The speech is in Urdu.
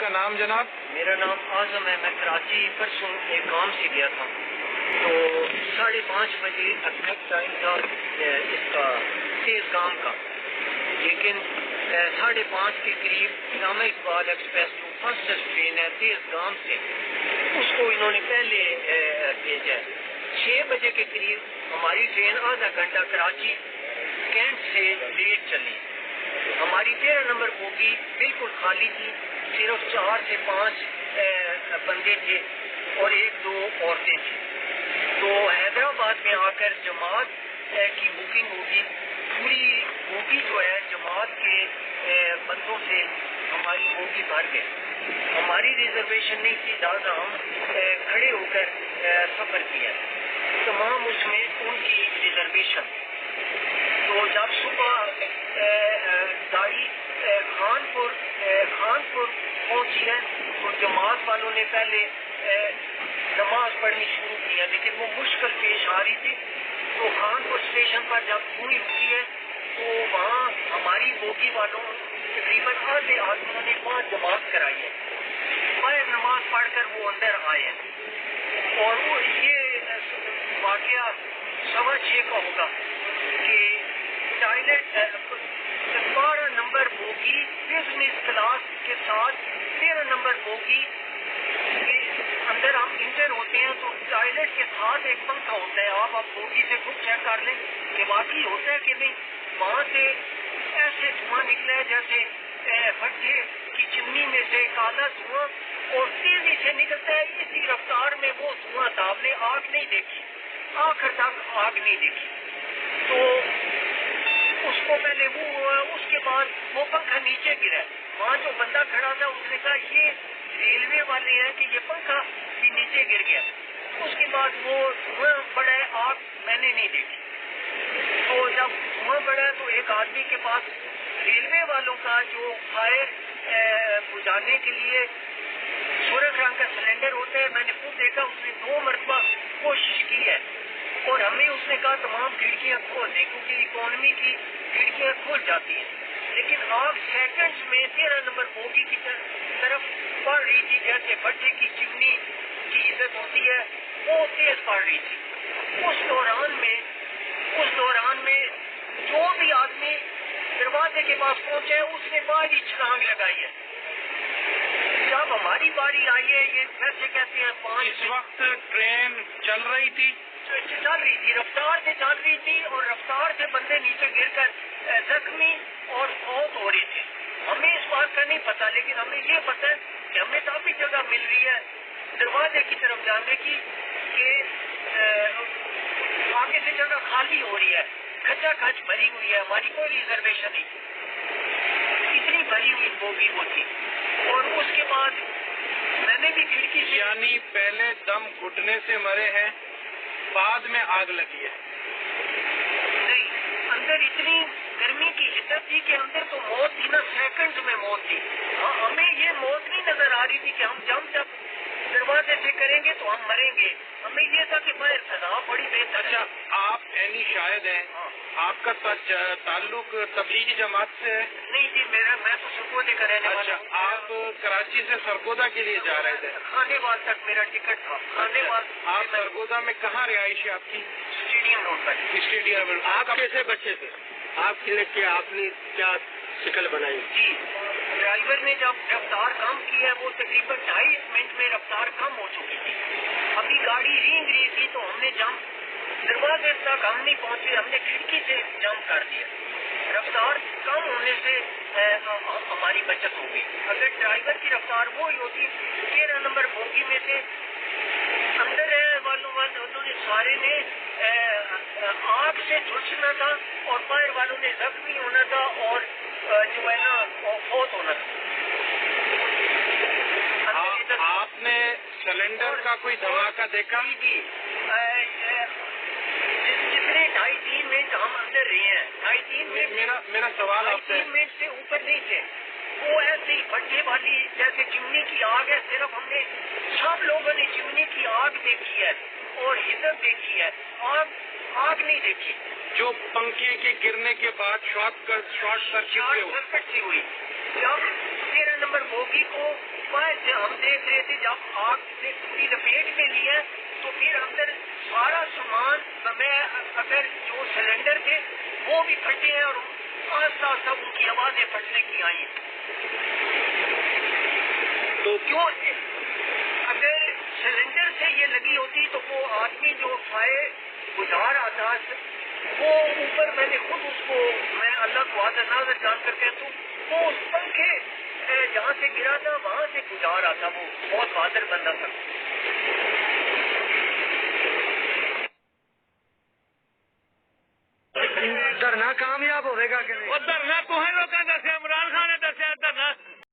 کا نام جناب؟ میرا نام اعظم ہے. میں کراچی پرسوں ایک کام سے گیا تھا تو 5:30 بجے ایگزیکٹ ٹائم تھا اس کا تیز گام کا، لیکن 5:30 کے قریب علامہ اقبال ایکسپریس جو فرسٹ ٹرین ہے تیز گام سے، اس کو انہوں نے پہلے بھیجا. 6 بجے کے قریب ہماری ٹرین آدھا گھنٹہ کراچی کینٹ سے لیٹ چلی. ہماری 13 نمبر بوگی بالکل خالی تھی، صرف 4 سے 5 بندے تھے اور 1-2 عورتیں تھیں. تو حیدرآباد میں آ کر جماعت کی بکنگ ہوگی، پوری بوگی جو ہے جماعت کے بندوں سے ہماری بوگی بھر گئی. ہماری ریزرویشن نہیں تھی، لہٰذا ہم کھڑے ہو کر سفر کیا. تمام اس میں ان کی ریزرویشن. تو جب صبح گاڑی خانپور پہنچی ہے تو جماعت والوں نے پہلے نماز پڑھنی شروع کی ہے، لیکن وہ مشکل پیش آ رہی تھی. تو خانپور اسٹیشن پر جب پوری رکی ہے تو وہاں ہماری بوگی والوں تقریباً آدھے آدمیوں نے 5 جماعت کرائی ہے. باہر نماز پڑھ کر وہ اندر آئے ہیں اور وہ یہ واقعہ 6:15 کا ہوگا کہ toilet 12 number bogie business class کے ساتھ 13 نمبر بوگی کے اندر ہم انٹر ہوتے ہیں تو ٹوائلٹ کے ساتھ ایک پنکھا ہوتا ہے. آپ بوگی سے خود چیک کر لیں کہ واقعی ہوتا ہے کہ نہیں. وہاں سے ایسے دھواں نکلا ہے جیسے بھٹے کی چمنی میں سے کالا دھواں اور تیزی سے نکلتا ہے. اسی رفتار میں وہ دھواں تھا. آپ نے آگ نہیں دیکھی، آخر تک آگ نہیں دیکھی. تو اس کو پہلے وہ ہوا، اس کے بعد وہ پنکھا نیچے گرا. وہاں جو بندہ کھڑا تھا اس نے کہا یہ ریلوے والے ہیں کہ یہ پنکھا بھی نیچے گر گیا. اس کے بعد وہ دھواں بڑا ہے، آگ میں نے نہیں دیکھی. تو جب دھواں بڑا تو ایک آدمی کے پاس ریلوے والوں کا جو فائر بجھانے کے لیے سرخ رنگ کا سلنڈر ہوتا ہے، میں نے خود دیکھا اس نے 2 مرتبہ کوشش کی ہے اور ہمیں اس نے کہا تمام کھڑکیاں کھول دیں کیونکہ اکانومی کی کھڑکیاں کھول جاتی ہیں. لیکن آگ سیکنڈز میں 13 نمبر بوگی کی طرف پڑ رہی تھی جیسے بھٹے کی چمنی کی عزت ہوتی ہے، وہ تیز پڑ رہی تھی. اس دوران میں جو بھی آدمی دروازے کے پاس پہنچا ہے اس نے باری چھلانگ لگائی ہے. جب ہماری باری آئی ہے، یہ ویسے کہتے ہیں 5 اس وقت ٹرین چل رہی تھی، رفتار سے چل رہی تھی اور رفتار سے بندے نیچے گر کر زخمی اور فوت ہو رہے تھے. ہمیں اس بات کا نہیں پتا، لیکن ہمیں یہ پتا ہے کہ ہمیں کافی جگہ مل رہی ہے دروازے کی طرف جانے کی کہ آگے سے جگہ خالی ہو رہی ہے، کھچا کھچ بھری ہوئی ہے. ہماری کوئی ریزرویشن نہیں تھی، اتنی بھری ہوئی بوگی وہ تھی. اور اس کے بعد میں نے بھی کھڑکی سے، یعنی پہلے دم گھٹنے سے مرے ہیں، بعد میں آگ لگی ہے. نہیں، اندر اتنی گرمی کی شدت تھی کہ اندر تو موت تھی نا، سیکنڈ میں موت تھی. ہمیں یہ موت نہیں نظر آ رہی تھی کہ ہم جب دروازے سے کریں گے تو ہم مریں گے. ہمیں یہ تھا کہ باہر فضا بڑی بہتر. اچھا، آپ عینی شاہد ہیں، آپ کا تعلق تبلیغی جماعت سے ہے؟ نہیں جی، میں تو سرگودے کا رہنے والا ہوں. اچھا، آپ کراچی سے سرگودا کے لیے جا رہے تھے؟ خانے وال تک میرا ٹکٹ تھا. خانے وال. آپ سرگودا میں کہاں رہائش ہے آپ کی؟ اسٹیڈیم روڈ پر. Stadium road. آپ کیسے بچے تھے؟ آپ نے کیا شکل بنائی؟ جی، ڈرائیور نے جب رفتار کم کی ہے وہ تقریباً 2.5 منٹ میں رفتار کم ہو چکی تھی. ابھی گاڑی رینگ رہی تھی تو ہم نے جمپ، دروازے تک ہم نہیں پہنچے، ہم نے کھڑکی سے جمپ کر دیا. رفتار کم ہونے سے ہماری بچت ہو گئی. اگر ڈرائیور کی رفتار وہی ہوتی، 13 نمبر بوگی میں سے اندر والوں نے سارے نے آگ سے جھلسنا تھا اور باہر والوں نے زخمی ہونا تھا اور جو ہے نا فوت ہونا تھا. آپ نے سلنڈر کا کوئی دھماکہ دیکھا؟ جی، جتنے 2.5-3 منٹ ہم اندر رہے ہیں، 2.5-3 منٹ، میرا سوال آپ سے، 3 منٹ سے اوپر نہیں تھے. وہ ایسے ہی بھٹے والی جیسے چمنی کی آگ ہے، صرف ہم نے سب لوگوں نے چمنی کی آگ دیکھی ہے اور عزت دیکھی ہے، آگ نہیں دیکھی. جو پنکھے کے گرنے کے بعد شارٹ سرکٹ سے ہوئی. جب 13 نمبر بوگی کو باہر سے ہم دیکھ رہے تھے، جب آگ نے پوری لپیٹ میں لی ہے تو پھر اندر سارا سامان میں اگر جو سلنڈر تھے وہ بھی پھٹے ہیں اور آہستہ آہستہ ان کی آوازیں پھٹنے کی آئی ہیں. تو کیوں اگر سلنڈر سے یہ لگی ہوتی تو وہ آدمی جو فائر گزار آتا وہ اوپر، میں نے خود اس کو، میں اللہ کو حاضر ناظر جان کر کہتا ہوں، وہ اس پنکھے جہاں سے گرا تھا وہاں سے گزار آتا. وہ بہت بہادر بندہ تھا. دھرنا کامیاب ہوئے گا کہ نہیں؟ وہ دھرنا تو ہے لوگ